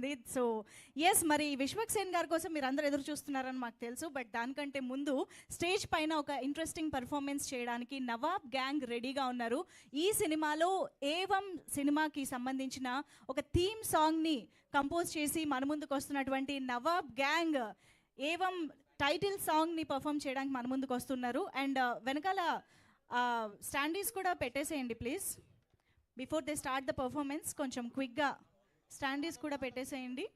ఉంది. So yes, మరి విశ్వక్సేన్ గారి కోసం మీరు అందరూ ఎదురు చూస్తున్నారని మాకు తెలుసు. బట్ దానికంటే ముందు స్టేజ్ పైన ఒక ఇంట్రెస్టింగ్ పర్ఫార్మెన్స్ చేయడానికి నవాబ్ గ్యాంగ్ రెడీగా ఉన్నారు. ఈ సినిమాలో ఏవం సినిమాకి సంబంధించిన ఒక థీమ్ సాంగ్ని కంపోజ్ చేసి మన ముందుకు వస్తున్నటువంటి నవాబ్ గ్యాంగ్ ఏవం టైటిల్ సాంగ్ని పర్ఫామ్ చేయడానికి మన ముందుకు వస్తున్నారు. అండ్ వెనకాల స్టాండీస్ కూడా పెట్టేసేయండి please. Before they start the performance కొంచెం క్విక్గా స్టాండీస్ కూడా పెట్టేసేయండి.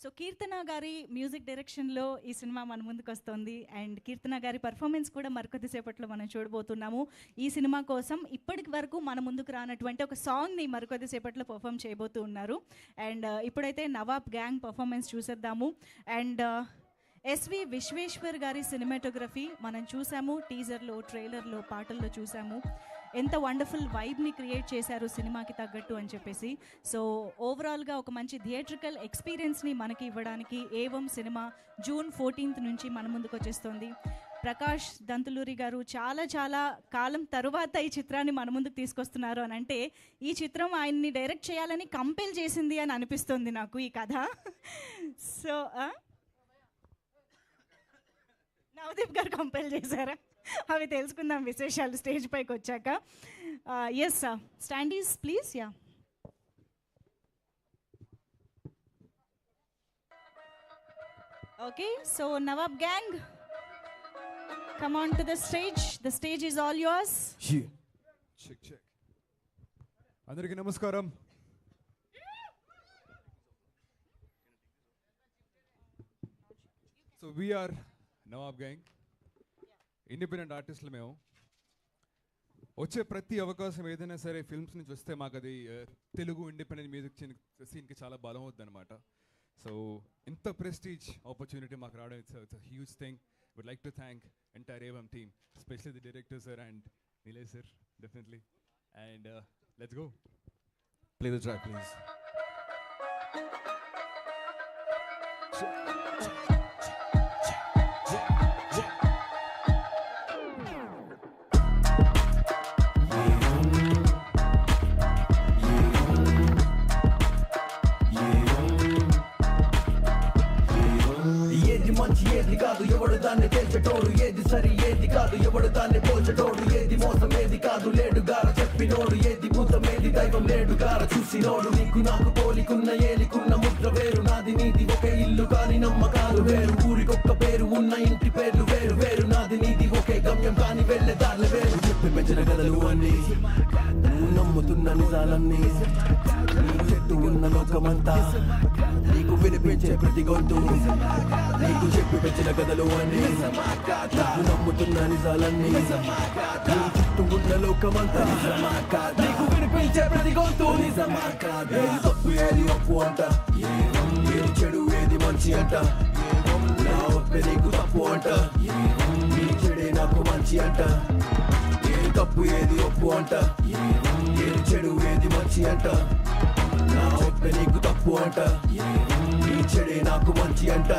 సో కీర్తన గారి మ్యూజిక్ డైరెక్షన్లో ఈ సినిమా మన ముందుకు వస్తుంది. అండ్ కీర్తన గారి పర్ఫార్మెన్స్ కూడా మరికొద్దిసేపట్లో మనం చూడబోతున్నాము. ఈ సినిమా కోసం ఇప్పటి వరకు మన ముందుకు రానటువంటి ఒక సాంగ్ని మరికొద్దిసేపట్లో పర్ఫామ్ చేయబోతూ ఉన్నారు. అండ్ ఇప్పుడైతే నవాబ్ గ్యాంగ్ పర్ఫార్మెన్స్ చూసేద్దాము. అండ్ ఎస్వి విశ్వేశ్వర్ గారి సినిమాటోగ్రఫీ మనం చూసాము, టీజర్లో, ట్రైలర్లో, పాటల్లో చూసాము. ఎంత వండర్ఫుల్ వైబ్ని క్రియేట్ చేశారు సినిమాకి తగ్గట్టు అని చెప్పేసి. సో ఓవరాల్గా ఒక మంచి థియేట్రికల్ ఎక్స్పీరియన్స్ని మనకి ఇవ్వడానికి ఏవం సినిమా జూన్ 14 నుంచి మన ముందుకు వచ్చేస్తుంది. ప్రకాష్ దంతులూరి గారు చాలా కాలం తరువాత ఈ చిత్రాన్ని మన ముందుకు తీసుకొస్తున్నారు అని అంటే ఈ చిత్రం ఆయన్ని డైరెక్ట్ చేయాలని కంపెల్ చేసింది అని అనిపిస్తుంది నాకు ఈ కథ. సో నవదీప్ గారు కంపెల్ చేశారా? అవి తెలుసుకుందాం విశేషాలు స్టేజ్ పైకి వచ్చాక. Yes standees please. Yeah okay, so Nawab gang come on to the stage is all yours. check అందరికీ నమస్కారం. So we are Nawab gang, independent ఆర్టిస్టులు. మేము వచ్చే ప్రతి అవకాశం ఏదైనా సరే ఫిల్మ్స్ నుంచి వస్తే మాకు అది తెలుగు ఇండిపెండెంట్ మ్యూజిక్ సీన్కి చాలా బలం అవుతుంది అనమాట. సో ఇంత ప్రెస్టీజ్ ఆపర్చునిటీ మాకు రావడం it's a huge thing. Would like to thank entire Evam team, especially the director sir and Nilesh sir definitely. And let's go. Play the track please. ఏది కాదు ఎవడు దాన్ని తేల్చటోడు, ఏది సరి ఏది కాదు ఎవడు దాన్ని పోల్చటోడు, ఏది మోసం ఏది కాదు లేడు గార చెప్పినోడు, ఏది భూతం ఏది దైవం లేడు గార చూసినోడు. నీకు నాకు పోలికున్న ఏలికున్న ముద్ర వేరు, నాది నీది ఒకే ఇల్లు కాని నమ్మకాలు వేరు, ఊరికొక్క పేరు ఉన్న ఇంటి పేర్లు వేరు వేరు, నాది నీది ఒకే గమ్యం కాని వెళ్ళే దారులు వేరు. చెప్పి పెంచిన కథలు అన్నీ, నమ్ముతున్న నిజాలన్నీ, నీ చెట్టు ఉన్న లోకమంతా నీకు వినిపించే ప్రతి గొంతు, నీకు చెప్పి పెంచిన కథలు అన్నీ, నమ్ముతున్న నిజాలన్నీ, నీ చుట్టూ ఉన్న లోకమంతా నీకు వినిపించే ప్రతి గొంతు. నిజమా కాదా? ఏది తప్పు ఏది ఒప్పు అంట, ఏది చెడు ఏది మంచి అంట, నా ఒప్పే నీకు తప్పు అంట, నీ చెడే నాకు మంచి అంట. ఏది తప్పు ఏది ఒప్పు అంట, ఏది చెడు ఏది మంచి అంట, నా ఒప్పే నీకు తప్పు అంట, నీ చెడే నాకు మంచి అంట.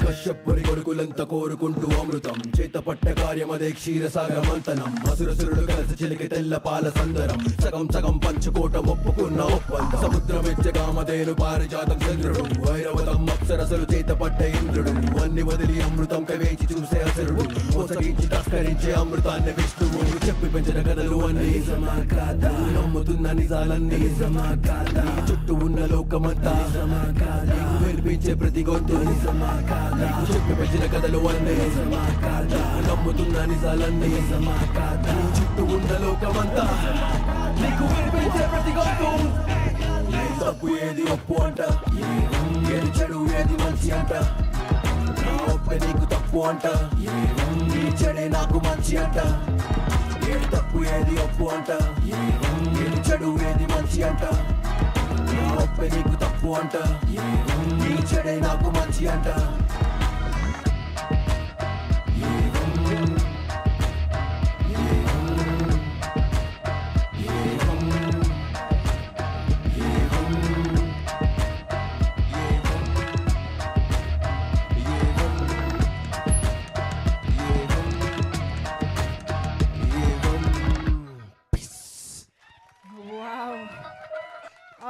కశ్యపురి కొడుకులంతా కోరుకుంటూ అమృతం, చేత పట్ట కార్యం అదే క్షీరసాగర మంతనం, అసురసురుడు కలిసి చిలికి తెల్ల పాల సందరం, సగం సగం పంచుకోట ఒప్పుకున్న ఒప్పందం, సముద్రం ఎచ్చగామదేను పారిజాతం చంద్రుడు, వైరవతం అప్సరసలు చేత పట్ట ఇంద్రుడు, అన్ని వదిలి అమృతం కవేచి చూసే అసురుడు, మోసగించి తస్కరించే అమృతాన్ని విష్ణువు. చెప్పి పెంచిన కథలు అన్ని నిజమా కాదా, నమ్ముతున్న నిజాలన్నీ నిజమా కాదా, చుట్టూ ఉన్న లోకమంతా నిజమా కాదా, వినిపించే ప్రతి గొంతు నిజమా కాదా, చెప్పి పెంచిన కథలు అన్నీ నిజమా కాదా, నమ్ముతున్న నిజాలన్నీ నిజమా కాదా, చుట్టూ ఉన్న లోకమంతా నీకు వినిపించే ప్రతి గొంతు. ఏది తప్పు ఏది ఒప్పు అంట, ఏది చెడు ఏది మంచి అంట, నా ఒప్పే నీకు తప్పు అంట, నీ చెడే నాకు మంచి అంట. ఏది తప్పు ఏది ఒప్పు అంట, ఏది చెడు ఏది మంచి అంట, నా ఒప్పే నీకు తప్పు అంట, నీ చెడే నాకు మంచి అంట.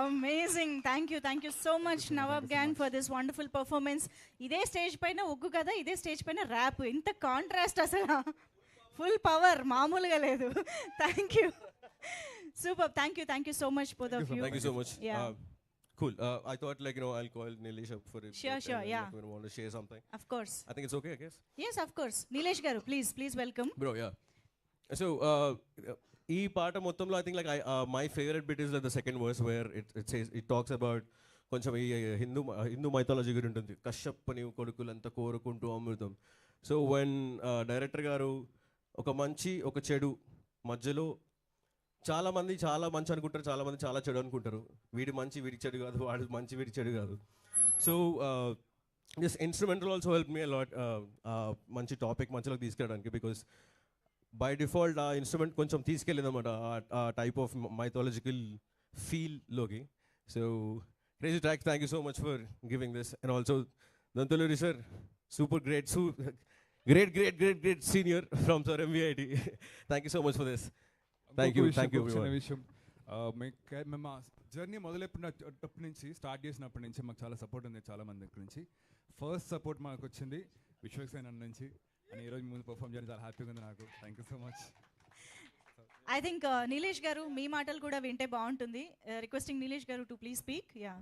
Amazing. Thank you so much Nawab gang for this wonderful performance. ఇదే స్టేజ్ పైన ఒగ్గు కదా, ఇదే స్టేజ్ పైన ర్యాప్, ఇంత కాంట్రాస్ట్ అసలు ఫుల్ పవర్ మామూలుగా లేదు. Thank you, super. Thank you so much both of you. Thank you so much. Yeah. Cool. I thought like I'll call Nilesh up for it. Sure, yeah. If you want to share something. Of course. I think it's okay, I guess. Yes, of course. Nilesh garu, please welcome. Bro, yeah. So ఈ పాట మొత్తంలో I think like my favorite bit is like the second verse where it says, it talks about కొంచెం ఈ Hindu mythology గురించి ఉంటుంది. కశ్యప్పని కొడుకులంతా కోరుకుంటూ అమృతం. So when director గారు ఒక మంచి ఒక చెడు మధ్యలో చాలా మంది చాలా మంచి అనుకుంటారు, చాలా మంది చాలా చెడు అనుకుంటారు. వీడి మంచి వీడి చెడు కాదు, వాడు మంచి వీడి చెడు కాదు. So this instrumental also help me a lot మంచి టాపిక్ మంచిలోకి తీసుకెళ్ళడానికి, బికాస్ బై డిఫాల్ట్ ఆ ఇన్స్ట్రుమెంట్ కొంచెం తీసుకెళ్ళింది అనమాట ఆ టైప్ ఆఫ్ మైథాలజికల్ ఫీల్లోకి. So crazy track, thank you so much for giving this. And also Dantuluri sir, super great senior from sir MVIT. Thank you so much for this. Thank you విషయం, మేము journey మొదలెట్టినప్పటి నుంచి, start చేసినప్పటి నుంచి మాకు చాలా support ఉంది చాలా మంది దగ్గర నుంచి. ఫస్ట్ సపోర్ట్ మాకు వచ్చింది విశ్వక్సేన్ అన్న నుంచి. అని ఈరోజు ముందు పర్ఫామ్ చేయడం చాలా హ్యాపీగా ఉంది నాకు. Thank you so much. I think Nilesh గారు మీ మాటలు కూడా వింటే బాగుంటుంది. రిక్వెస్టింగ్ నీలేష్ గారు టు ప్లీజ్ స్పీక్. యా.